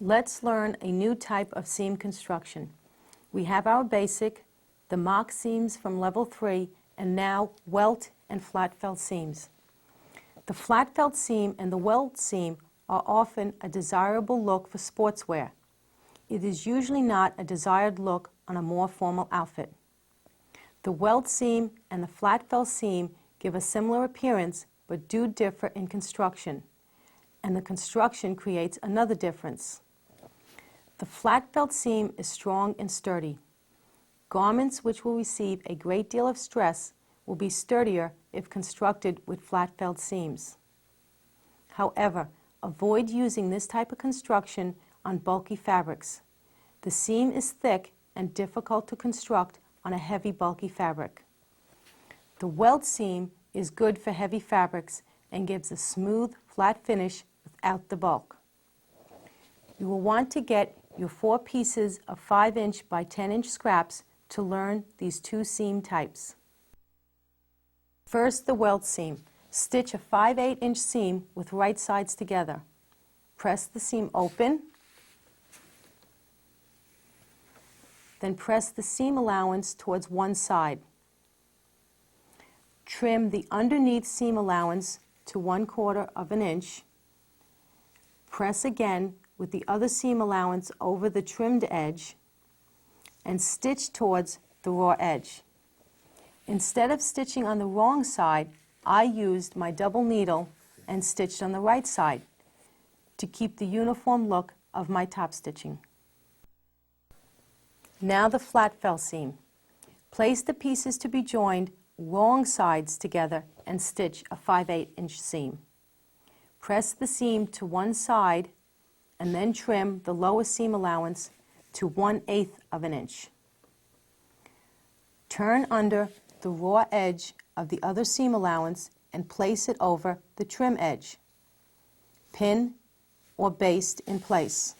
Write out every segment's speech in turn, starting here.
Let's learn a new type of seam construction. We have our basic, the mock seams from level 3, and now welt and flat felt seams. The flat felt seam and the welt seam are often a desirable look for sportswear. It is usually not a desired look on a more formal outfit. The welt seam and the flat felt seam give a similar appearance but do differ in construction, and the construction creates another difference. The flat felt seam is strong and sturdy. Garments which will receive a great deal of stress will be sturdier if constructed with flat felt seams. However, avoid using this type of construction on bulky fabrics. The seam is thick and difficult to construct on a heavy, bulky fabric. The welt seam is good for heavy fabrics and gives a smooth, flat finish without the bulk. You will want to get your 4 pieces of 5-inch by 10-inch scraps to learn these 2 seam types. First, the welt seam. Stitch a 5/8-inch seam with right sides together. Press the seam open, then press the seam allowance towards one side. Trim the underneath seam allowance to 1/4 of an inch. Press again with the other seam allowance over the trimmed edge and stitch towards the raw edge. Instead of stitching on the wrong side, I used my double needle and stitched on the right side to keep the uniform look of my top stitching. Now the flat felt seam. Place the pieces to be joined wrong sides together and stitch a 5/8-inch seam. Press the seam to one side and then trim the lowest seam allowance to 1/8 of an inch. Turn under the raw edge of the other seam allowance and place it over the trim edge. Pin or baste in place.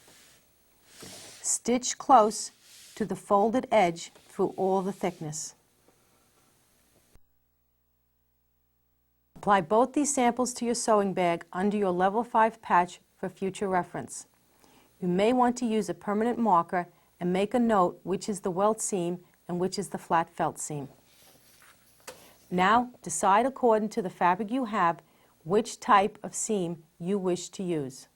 Stitch close to the folded edge through all the thickness. Apply both these samples to your sewing bag under your level 5 patch for future reference. You may want to use a permanent marker and make a note which is the welt seam and which is the flat felt seam. Now, decide according to the fabric you have which type of seam you wish to use.